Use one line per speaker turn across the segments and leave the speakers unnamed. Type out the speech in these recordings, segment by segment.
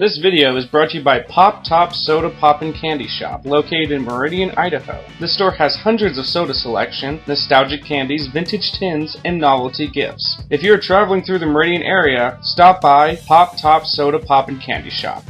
This video is brought to you by Pop Top Soda Poppin' Candy Shop, located in Meridian, Idaho. This store has hundreds of soda selection, nostalgic candies, vintage tins, and novelty gifts. If you're traveling through the Meridian area, stop by Pop Top Soda Poppin' Candy Shop.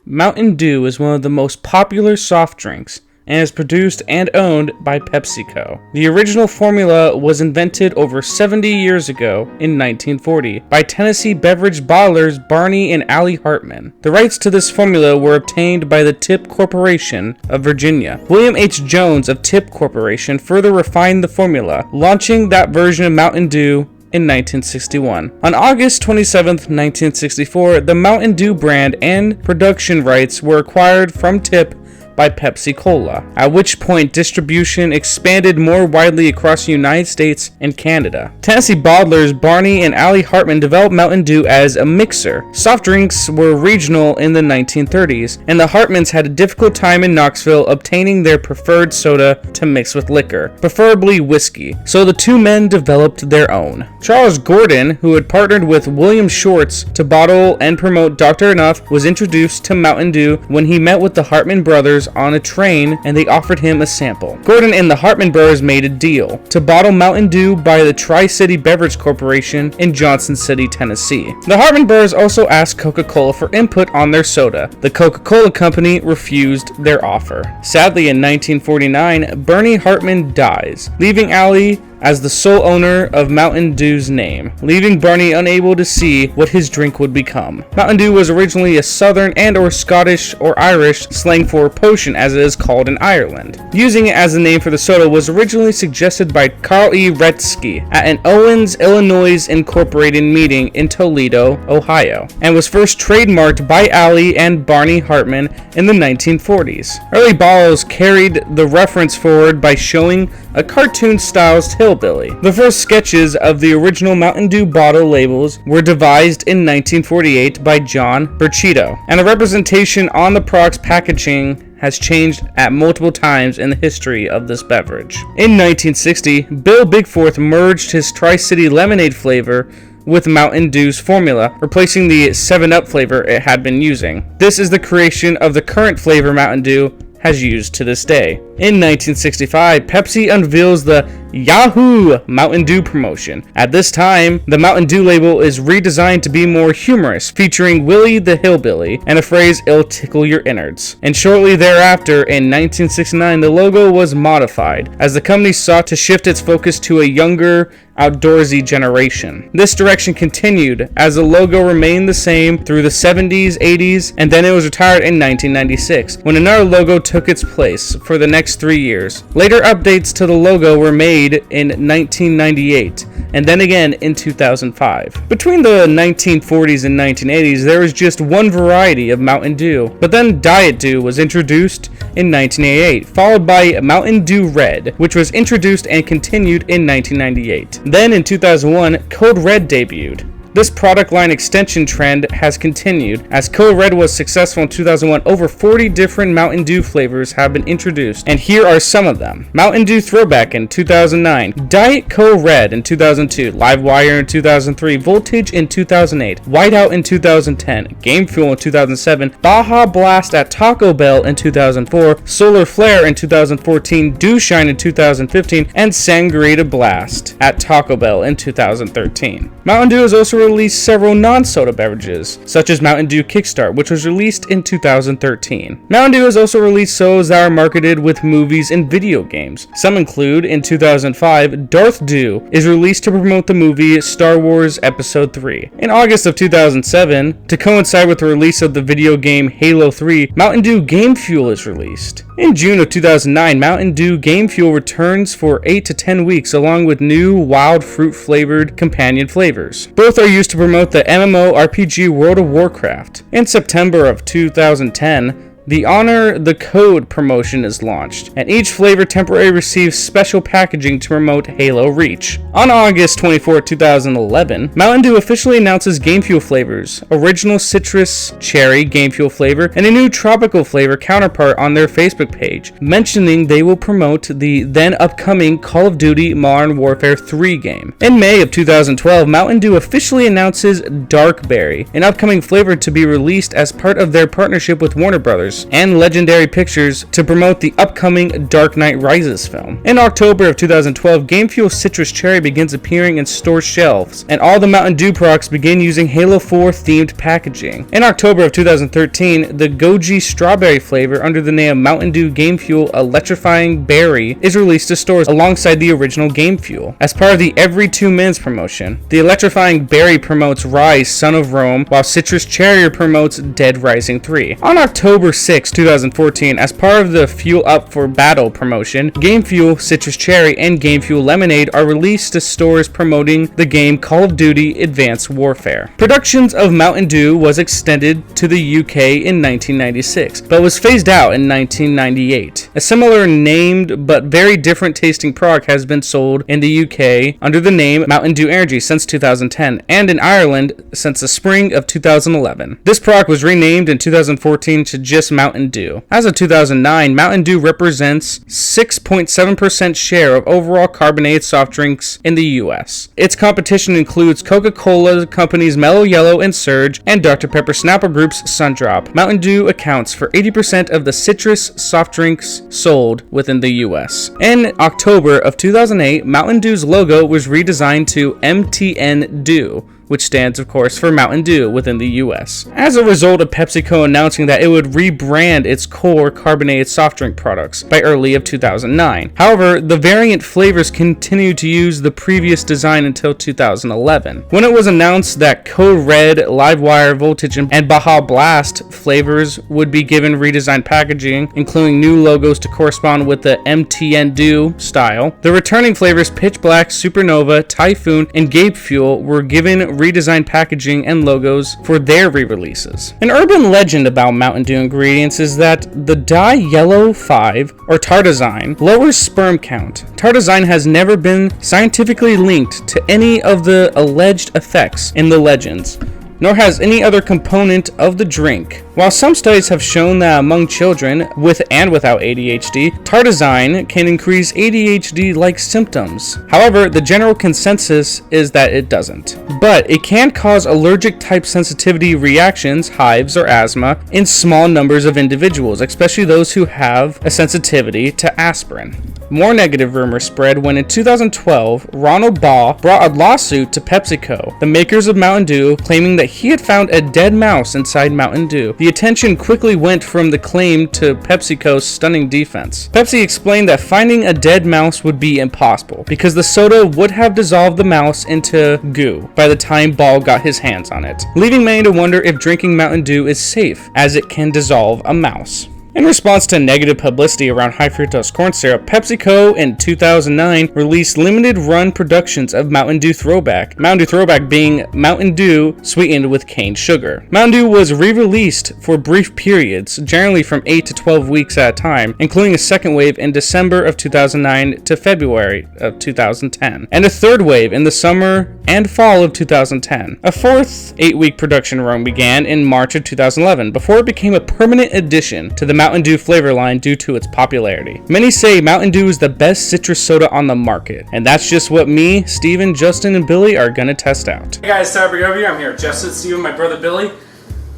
Mountain Dew is one of the most popular soft drinks and is produced and owned by PepsiCo. The original formula was invented over 70 years ago in 1940 by Tennessee beverage bottlers Barney and Allie Hartman. The rights to this formula were obtained by the Tip Corporation of Virginia. William H. Jones of Tip Corporation further refined the formula, launching that version of Mountain Dew in 1961. On August 27, 1964, the Mountain Dew brand and production rights were acquired from Tip by Pepsi-Cola, at which point distribution expanded more widely across the United States and Canada. Tennessee bottlers Barney and Allie Hartman developed Mountain Dew as a mixer. Soft drinks were regional in the 1930s, and the Hartmans had a difficult time in Knoxville obtaining their preferred soda to mix with liquor, preferably whiskey, so the two men developed their own. Charles Gordon, who had partnered with William Schwartz to bottle and promote Dr. Enuf, was introduced to Mountain Dew when he met with the Hartman brothers on a train, and they offered him a sample. Gordon and the Hartman brothers made a deal to bottle Mountain Dew by the Tri-City Beverage Corporation in Johnson City, Tennessee. The Hartman brothers also asked Coca-Cola for input on their soda. The Coca-Cola company refused their offer. Sadly, in 1949, Bernie Hartman dies, leaving Allie as the sole owner of Mountain Dew's name, leaving Barney unable to see what his drink would become. Mountain Dew was originally a Southern and or Scottish or Irish slang for potion, as it is called in Ireland. Using it as the name for the soda was originally suggested by Carl E. Retsky at an Owens, Illinois Incorporated meeting in Toledo, Ohio, and was first trademarked by Allie and Barney Hartman in the 1940s. Early bottles carried the reference forward by showing a cartoon-styled hillbilly. The first sketches of the original Mountain Dew bottle labels were devised in 1948 by John Burchito, and the representation on the product's packaging has changed at multiple times in the history of this beverage. In 1960, Bill Bigforth merged his Tri-City lemonade flavor with Mountain Dew's formula, replacing the 7-Up flavor it had been using. This is the creation of the current flavor Mountain Dew has used to this day. In 1965, Pepsi unveils the Yahoo Mountain Dew promotion. At this time, the Mountain Dew label is redesigned to be more humorous, featuring Willie the Hillbilly and a phrase, "It'll tickle your innards." And shortly thereafter, in 1969, the logo was modified, as the company sought to shift its focus to a younger, outdoorsy generation. This direction continued, as the logo remained the same through the 70s, 80s, and then it was retired in 1996, when another logo took its place for the next 3 years. Later updates to the logo were made in 1998, and then again in 2005. Between the 1940s and 1980s, there was just one variety of Mountain Dew, but then Diet Dew was introduced in 1988, followed by Mountain Dew Red, which was introduced and continued in 1998. Then in 2001, Code Red debuted. This product line extension trend has continued. As Code Red was successful in 2001, over 40 different Mountain Dew flavors have been introduced, and here are some of them. Mountain Dew Throwback in 2009, Diet Code Red in 2002, Live Wire in 2003, Voltage in 2008, Whiteout in 2010, Game Fuel in 2007, Baja Blast at Taco Bell in 2004, Solar Flare in 2014, Dew Shine in 2015, and Sangria Blast at Taco Bell in 2013. Mountain Dew has also released several non-soda beverages, such as Mountain Dew Kickstart, which was released in 2013. Mountain Dew has also released sodas that are marketed with movies and video games. Some include, in 2005, Darth Dew is released to promote the movie Star Wars Episode 3. In August of 2007, to coincide with the release of the video game Halo 3, Mountain Dew Game Fuel is released. In June of 2009, Mountain Dew Game Fuel returns for 8 to 10 weeks, along with new wild fruit-flavored companion flavors. Both are used to promote the MMORPG World of Warcraft. In September of 2010, the Honor the Code promotion is launched, and each flavor temporarily receives special packaging to promote Halo Reach. On August 24, 2011, Mountain Dew officially announces Game Fuel flavors, Original Citrus Cherry Game Fuel flavor, and a new tropical flavor counterpart on their Facebook page, mentioning they will promote the then upcoming Call of Duty Modern Warfare 3 game. In May of 2012, Mountain Dew officially announces Dark Berry, an upcoming flavor to be released as part of their partnership with Warner Brothers and Legendary Pictures to promote the upcoming Dark Knight Rises film. In October of 2012, Game Fuel Citrus Cherry begins appearing in store shelves, and all the Mountain Dew products begin using Halo 4 themed packaging. In October of 2013, the Goji Strawberry flavor under the name Mountain Dew Game Fuel Electrifying Berry is released to stores alongside the original Game Fuel. As part of the Every 2 Minutes promotion, the Electrifying Berry promotes Rise, Son of Rome, while Citrus Cherry promotes Dead Rising 3. On October 6, 2014, as part of the Fuel Up for Battle promotion, Game Fuel Citrus Cherry and Game Fuel Lemonade are released to stores promoting the game Call of Duty Advanced Warfare. Productions of Mountain Dew was extended to the UK in 1996, but was phased out in 1998. A similar named but very different tasting product has been sold in the UK under the name Mountain Dew Energy since 2010, and in Ireland since the spring of 2011. This product was renamed in 2014 to just Mountain Dew. As of 2009, Mountain Dew represents 6.7% share of overall carbonated soft drinks in the US. Its competition includes Coca-Cola Company's Mellow Yellow and Surge, and Dr. Pepper Snapple Group's Sundrop. Mountain Dew accounts for 80% of the citrus soft drinks sold within the US. In October of 2008, Mountain Dew's logo was redesigned to MTN Dew, which stands, of course, for Mountain Dew within the US. As a result of PepsiCo announcing that it would rebrand its core carbonated soft drink products by early of 2009. However, the variant flavors continued to use the previous design until 2011, when it was announced that Code Red, Livewire, Voltage, and Baja Blast flavors would be given redesigned packaging, including new logos to correspond with the MTN Dew style. The returning flavors Pitch Black, Supernova, Typhoon, and Gape Fuel were given redesigned packaging and logos for their re-releases. An urban legend about Mountain Dew ingredients is that the dye Yellow 5, or tartazine, lowers sperm count. Tartazine has never been scientifically linked to any of the alleged effects in the legends, nor has any other component of the drink. While some studies have shown that among children with and without ADHD, tartazine can increase ADHD-like symptoms. However, the general consensus is that it doesn't. But it can cause allergic-type sensitivity reactions, hives, or asthma in small numbers of individuals, especially those who have a sensitivity to aspirin. More negative rumors spread when in 2012, Ronald Baugh brought a lawsuit to PepsiCo, the makers of Mountain Dew, claiming that he had found a dead mouse inside Mountain Dew. The attention quickly went from the claim to PepsiCo's stunning defense. Pepsi explained that finding a dead mouse would be impossible, because the soda would have dissolved the mouse into goo by the time Baugh got his hands on it, leaving many to wonder if drinking Mountain Dew is safe, as it can dissolve a mouse. In response to negative publicity around high fructose corn syrup, PepsiCo in 2009 released limited run productions of Mountain Dew Throwback. Mountain Dew Throwback being Mountain Dew sweetened with cane sugar. Mountain Dew was re-released for brief periods, generally from 8 to 12 weeks at a time, including a second wave in December of 2009 to February of 2010, and a third wave in the summer and fall of 2010. A fourth 8-week production run began in March of 2011, before it became a permanent addition to the Mountain Dew flavor line due to its popularity. Many say Mountain Dew is the best citrus soda on the market, and that's just what me, Steven, Justin, and Billy are gonna test out.
Hey guys, TheBigOReview. I'm here with Justin, Steven, my brother Billy.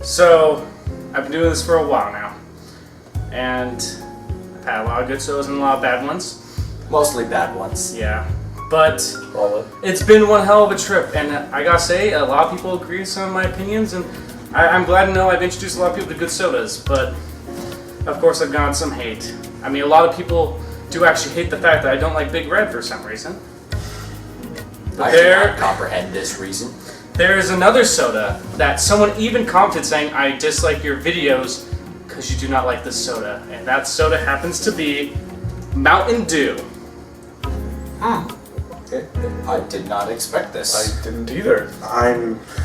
So, I've been doing this for a while now, and I've had a lot of good sodas and a lot of bad ones.
Mostly bad ones.
Yeah, but it's been one hell of a trip, and I gotta say, a lot of people agree with some of my opinions, and I'm glad to know I've introduced a lot of people to good sodas, but of course I've gotten some hate. I mean, a lot of people do actually hate the fact that I don't like Big Red for some reason.
I cannot comprehend this reason.
There is another soda that someone even commented saying, I dislike your videos because you do not like this soda. And that soda happens to be Mountain Dew.
I did not expect this.
I didn't either.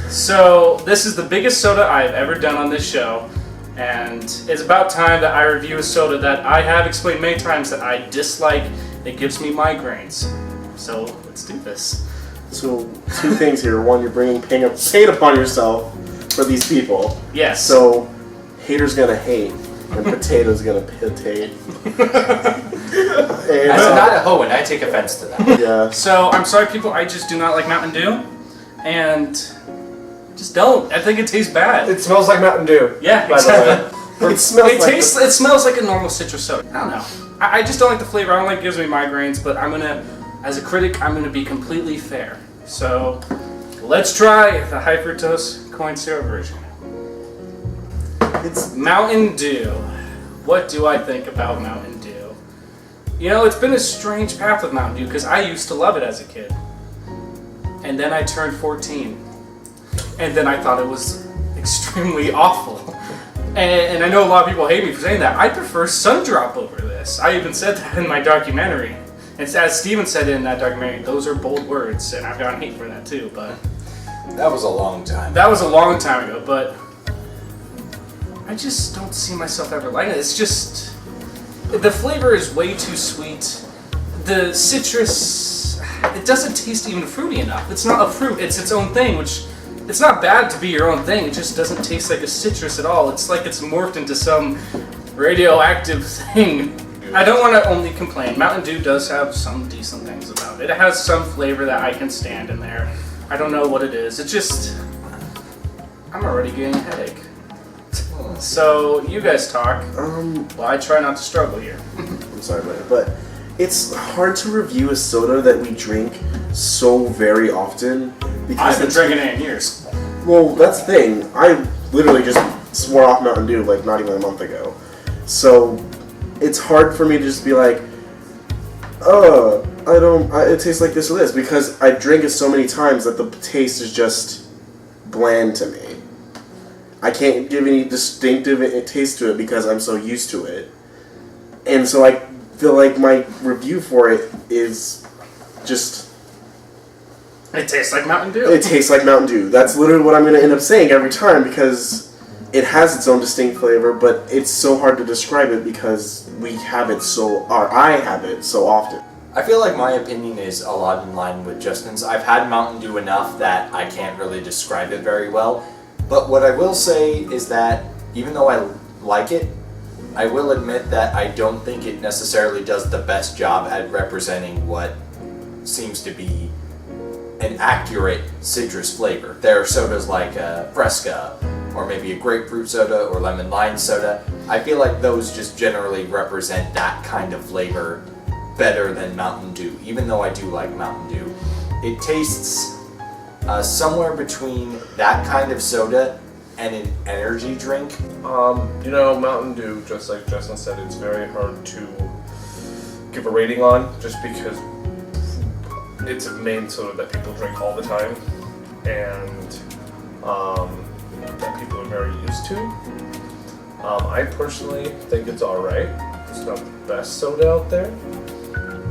So, this is the biggest soda I've ever done on this show.
And it's about time that I review a soda that I have explained many times that I dislike. It gives me migraines. So let's do this.
So, two things here. One, you're bringing pain upon yourself for these people.
Yes.
So, haters gonna hate, and potatoes gonna potate.
As not a hoe, and I take offense to that.
Yeah.
So I'm sorry, people. I just do not like Mountain Dew, and just don't. I think it tastes bad.
It smells like Mountain Dew.
Yeah,
by the
exactly.
way. It smells
It
like
tastes. It smells like a normal citrus soda. I don't know. I just don't like the flavor. I don't like it gives me migraines. But I'm gonna, as a critic, I'm gonna be completely fair. So let's try the high fructose corn syrup version.
It's
Mountain Dew. What do I think about Mountain Dew? You know, it's been a strange path with Mountain Dew because I used to love it as a kid. And then I turned 14. And then I thought it was extremely awful. And I know a lot of people hate me for saying that. I prefer Sundrop over this. I even said that in my documentary. And as Steven said in that documentary, those are bold words, and I've gotten hate for that too, but...
That was a long time.
That was a long time ago, but... I just don't see myself ever liking it. It's just... The flavor is way too sweet. The citrus... It doesn't taste even fruity enough. It's not a fruit, it's its own thing, which... It's not bad to be your own thing, it just doesn't taste like a citrus at all. It's like it's morphed into some radioactive thing. I don't want to only complain. Mountain Dew does have some decent things about it. It has some flavor that I can stand in there. I don't know what it is. It just... I'm already getting a headache. So, you guys talk. Well, I try not to struggle here.
I'm sorry, but it's hard to review a soda that we drink so very often. Because
I've been drinking it in years.
Well, that's the thing. I literally just swore off Mountain Dew like not even a month ago. So it's hard for me to just be like, it tastes like this or this, because I drink it so many times that the taste is just bland to me. I can't give any distinctive taste to it because I'm so used to it. And so I feel like my review for it is just...
It tastes like Mountain Dew.
It tastes like Mountain Dew. That's literally what I'm going to end up saying every time, because it has its own distinct flavor, but it's so hard to describe it because I have it so often.
I feel like my opinion is a lot in line with Justin's. I've had Mountain Dew enough that I can't really describe it very well. But what I will say is that even though I like it, I will admit that I don't think it necessarily does the best job at representing what seems to be an accurate citrus flavor. There are sodas like Fresca, or maybe a grapefruit soda, or lemon lime soda. I feel like those just generally represent that kind of flavor better than Mountain Dew, even though I do like Mountain Dew. It tastes somewhere between that kind of soda and an energy drink.
You know, Mountain Dew, just like Justin said, it's very hard to give a rating on, just because it's a main soda that people drink all the time, and that people are very used to. I personally think it's alright. It's not the best soda out there,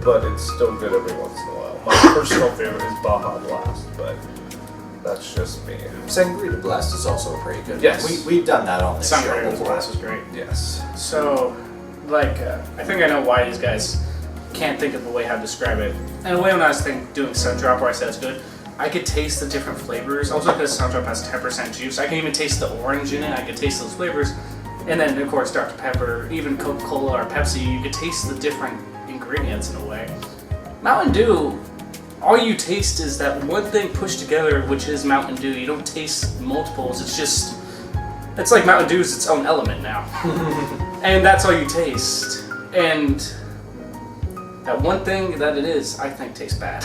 but it's still good every once in a while. My personal favorite is Baja Blast, but that's just me.
Sangria Blast is also pretty good.
Yes.
We've done that on this show
Sangria
before.
Blast is great.
Yes.
So, like, I think I know why these guys can't think of a way how to describe it. And the way when I was doing Sundrop, where I said it's good, I could taste the different flavors. Also because Sundrop has 10% juice, I can even taste the orange in it. I could taste those flavors. And then, of course, Dr. Pepper, even Coca-Cola or Pepsi, you could taste the different ingredients in a way. Mountain Dew, all you taste is that one thing pushed together, which is Mountain Dew. You don't taste multiples. It's like Mountain Dew is its own element now. And that's all you taste. And that one thing that it is, I think tastes bad.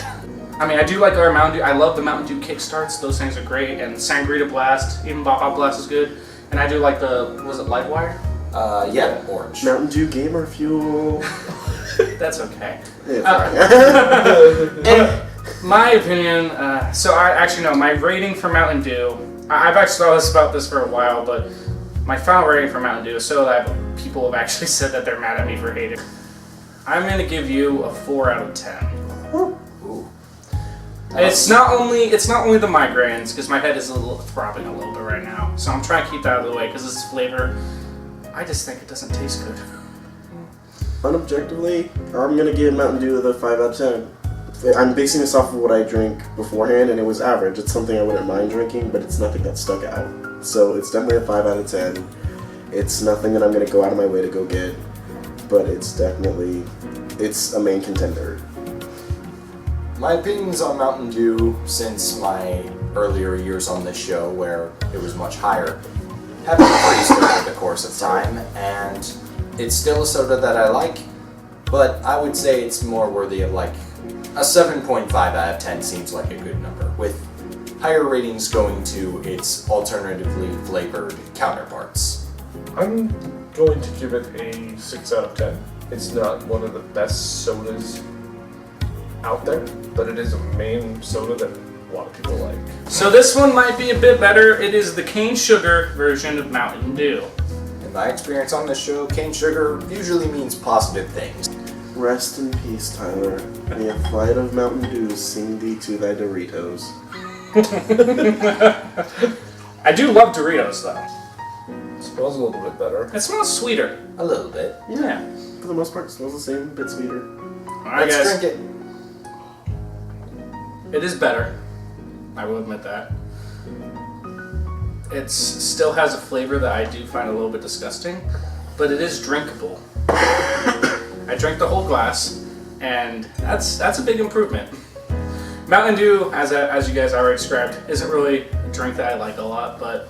I mean, I do like our Mountain Dew. I love the Mountain Dew Kickstarts. Those things are great. And Sangria Blast, even Baja Blast is good. And I do like the, was it Livewire?
Yeah, orange.
Mountain Dew Gamer Fuel.
That's okay.
It's alright.
In my opinion, so I actually know my rating for Mountain Dew, I've actually thought about this for a while, but my final rating for Mountain Dew, so that people have actually said that they're mad at me for hating. I'm going to give you a 4 out of 10.
Ooh.
It's not only the migraines, because my head is throbbing a little bit right now, so I'm trying to keep that out of the way because it's flavor. I just think it doesn't taste good.
Unobjectively, I'm gonna give Mountain Dew the 5 out of 10. I'm basing this off of what I drink beforehand, and it was average. It's something I wouldn't mind drinking, but it's nothing that stuck out. So it's definitely a 5 out of 10. It's nothing that I'm gonna go out of my way to go get, but it's a main contender.
My opinions on Mountain Dew since my earlier years on this show, where it was much higher, have increased over the course of time, and it's still a soda that I like, but I would say it's more worthy of like a 7.5 out of 10 seems like a good number, with higher ratings going to its alternatively flavored counterparts.
I'm going to give it a 6 out of 10. It's not one of the best sodas out there, but it is a main soda that a lot of people like.
So this one might be a bit better. It is the cane sugar version of Mountain Dew.
In my experience on this show, cane sugar usually means positive things.
Rest in peace, Tyler. May a flight of Mountain Dew sing thee to thy Doritos.
I do love Doritos though.
It smells a little bit better.
It smells sweeter.
A little bit.
Yeah.
For the most part, it smells the same, a bit sweeter.
Alright
Let's
guys.
drink it.
It is better. I will admit that. It still has a flavor that I do find a little bit disgusting, but it is drinkable. I drank the whole glass, and that's a big improvement. Mountain Dew, as you guys already described, isn't really a drink that I like a lot, but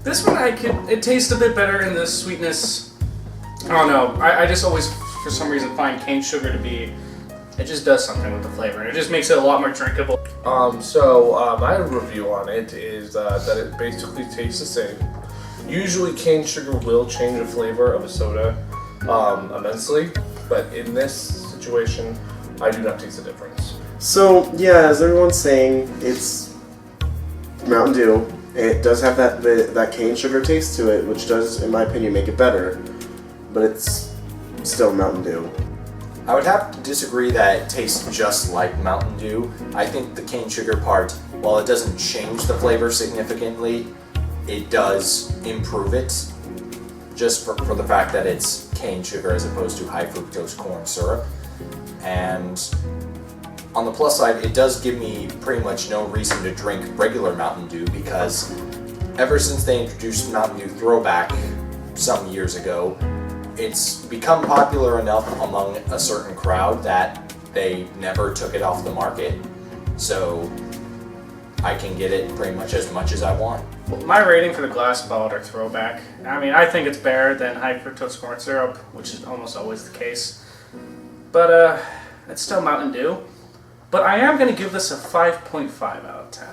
this one it tastes a bit better in the sweetness. I don't know. I just always, for some reason, find cane sugar to be. It just does something with the flavor, and it just makes it a lot more drinkable.
My review on it is that it basically tastes the same. Usually cane sugar will change the flavor of a soda immensely, but in this situation, I do not taste the difference.
So, yeah, as everyone's saying, it's Mountain Dew. It does have that cane sugar taste to it, which does, in my opinion, make it better, but it's still Mountain Dew.
I would have to disagree that it tastes just like Mountain Dew. I think the cane sugar part, while it doesn't change the flavor significantly, it does improve it, just for the fact that it's cane sugar as opposed to high fructose corn syrup. And on the plus side, it does give me pretty much no reason to drink regular Mountain Dew, because ever since they introduced Mountain Dew Throwback some years ago, it's become popular enough among a certain crowd that they never took it off the market. So I can get it pretty much as I want.
My rating for the glass bottle or Throwback, I mean, I think it's better than high fructose corn syrup, which is almost always the case. But it's still Mountain Dew. But I am going to give this a 5.5 out of 10.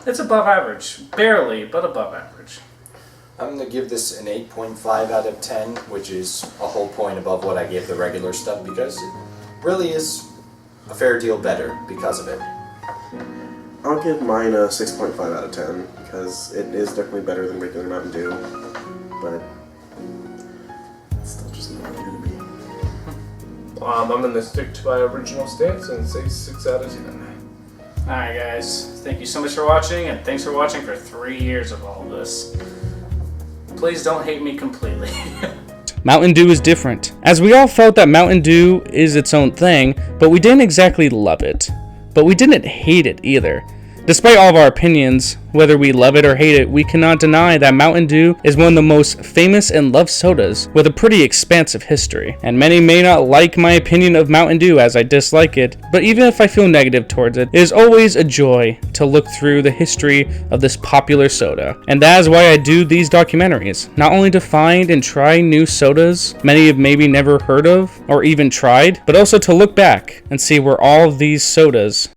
It's above average. Barely, but above average.
I'm going to give this an 8.5 out of 10, which is a whole point above what I gave the regular stuff, because it really is a fair deal better because of it.
I'll give mine a 6.5 out of 10, because it is definitely better than regular Mountain Dew, but it's still just not going to be.
I'm going to stick to my original stance and say 6 out of 10.
Alright guys, thank you so much for watching, and thanks for watching for 3 years of all this. Please don't hate me completely.
Mountain Dew is different, as we all felt that Mountain Dew is its own thing, but we didn't exactly love it. But we didn't hate it either. Despite all of our opinions, whether we love it or hate it, we cannot deny that Mountain Dew is one of the most famous and loved sodas with a pretty expansive history. And many may not like my opinion of Mountain Dew as I dislike it, but even if I feel negative towards it, it is always a joy to look through the history of this popular soda. And that is why I do these documentaries, not only to find and try new sodas many have maybe never heard of or even tried, but also to look back and see where all of these sodas